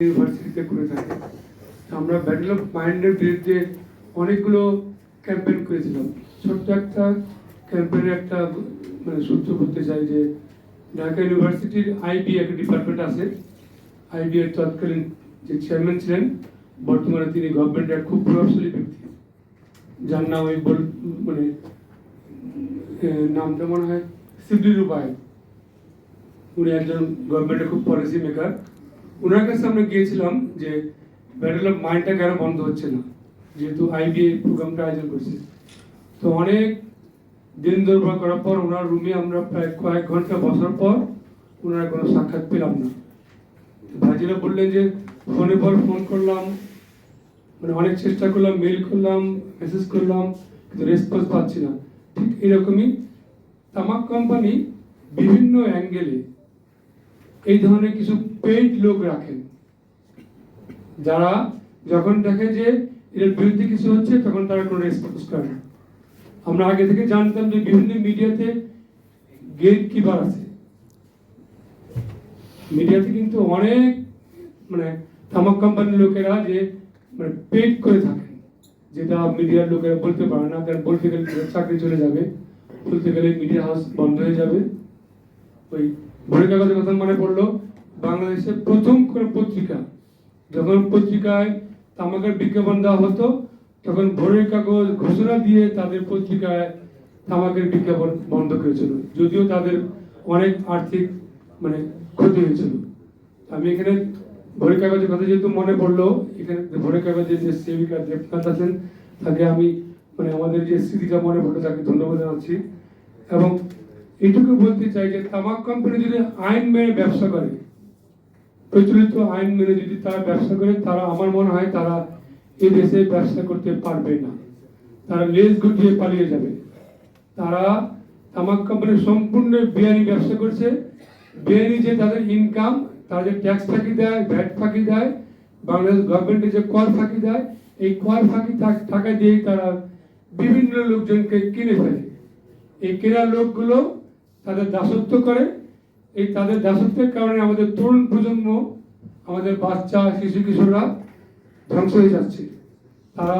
ইউনিভার্সিটিতে করে থাকে। আমরা ব্যাটল অফ মাইন্ডের বিরুদ্ধে অনেকগুলো ক্যাম্পেইন করেছিলাম। ছোট্ট একটা ক্যাম্পেইনের একটা সূত্র করতে চাই যে ঢাকা ইউনিভার্সিটির আইবি একটা ডিপার্টমেন্ট আছে। আইবি এর তৎকালীন যে চেয়ারম্যান ছিলেন, বর্তমানে তিনি গভর্নমেন্টের খুব প্রভাবশালী ব্যক্তি, যার নাম আমি নামটা মনে হয় শিবলি রুবাই। উনি একজন গভর্নমেন্টের খুব পলিসি মেকার। ওনার কাছে আমরা গিয়েছিলাম যে ব্যাটল অফ মাইন্ডটা কেন বন্ধ হচ্ছে না, যেহেতু আইবি প্রোগ্রামটা আয়োজন করছে। তো অনেক দিন দরবার করার পর ওনার রুমে আমরা প্রায় কয়েক ঘন্টা বসার পর ওনার কোনো সাক্ষাৎ পেলাম না। ভাইজিরা বললেন যে ফোনে পর ফোন করলাম, অনেক চেষ্টা করলাম, মেল করলাম, মেসেজ করলাম, কিন্তু রেসপন্স পাচ্ছি না। ঠিক এরকমই তামাক কোম্পানি বিভিন্ন অ্যাঙ্গেলে এই ধরনের কিছু পেইড লোক রাখেন, যারা যখন দেখে যে এর বিরুদ্ধে কিছু হচ্ছে তখন তারা কোনো রেসপন্স করে না। আমরা আগে থেকে জানতাম যে বিভিন্ন মিডিয়াতে গেট কিপার আছে। মিডিয়াতে কিন্তু অনেক তামাক কোম্পানির লোকেরা যে পেইড করে থাকেন, যেটা মিডিয়ার লোকেরা বলতে পারে না, কারণ বলতে গেলে চাকরি চলে যাবে, বলতে গেলে মিডিয়া হাউস বন্ধ হয়ে যাবে। ওই ভোরের কাগজের কথা মনে পড়লো, বাংলাদেশের প্রথম কোনো পত্রিকা, যখন পত্রিকায় তামাকের বিজ্ঞাপন দেওয়া হতো তখন ভোরের কাগজ ঘোষণা দিয়ে তাদের পত্রিকায় তামাকের বিজ্ঞাপন বন্ধ করেছিল, যদিও তাদের অনেক আর্থিক ক্ষতি হয়েছিল। আমি এখানে ভোরের কাগজের কথা যেহেতু মনে পড়লো, এখানে ভোরের কাগজের যে সেবিকা দেবনাথ আছেন, তাকে আমি আমাদের যে স্মৃতিটা মনে পড়লো তাকে ধন্যবাদ জানাচ্ছি। এবং এটুকু বলতে চাই যে তামাক কোম্পানি যদি আইন মেনে ব্যবসা করে, প্রচলিত আইন মেনে যদি তারা ব্যবসা করে, তারা আমার মনে হয় তারা এই দেশে ব্যবসা করতে পারবে না, তারা লেজ গুটিয়ে পালিয়ে যাবে। তারা তামাক কোম্পানি সম্পূর্ণ বেআইনি ব্যবসা করছে। বেআইনি যে তাদের ইনকাম, তারা যে ট্যাক্স ফাঁকি দেয়, ভ্যাট ফাঁকি দেয়, বাংলাদেশ গভর্নমেন্টে যে কর ফাঁকি দেয়, এই কর ফাঁকি টাকা দিয়েই তারা বিভিন্ন লোকজনকে কিনে ফেলে। এই কেনার লোকগুলো তাদের দাসত্ব করে। এই তাদের দাসত্বের কারণে আমাদের তরুণ প্রজন্ম, আমাদের বাচ্চা শিশু কিশোররা ধ্বংস হয়ে যাচ্ছে। তারা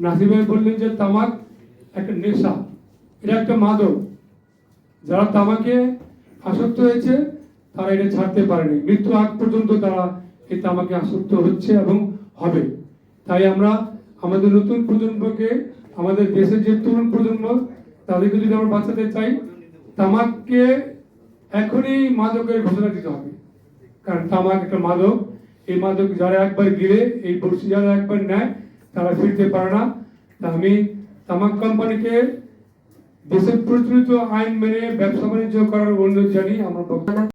নাসির ভাই বললেন যে তামাক একটা নেশা, এটা একটা মাদক। যারা তামাকে আসক্ত হয়েছে তারা এটা ছাড়তে পারেনি, মৃত্যু আগ পর্যন্ত তারা এই তামাকে আসক্ত হচ্ছে এবং হবে। তাই আমরা আমাদের নতুন প্রজন্মকে, আমাদের দেশের যে তরুণ প্রজন্ম, তাদেরকে যদি আমরা বাঁচাতে চাই, তামাককে এখনই মাদকের ঘোষণা দিতে হবে। কারণ তামাক একটা মাদক, এই মাদক যারা একবার গিলে, এই বড়শি যারা একবার নেয়, তারা ফিরতে পারে না। তা আমি তামাক কোম্পানিকে দেশের প্রচলিত আইন মেনে ব্যবসা বাণিজ্য করার অনুরোধ জানিয়ে আমার বক্তব্য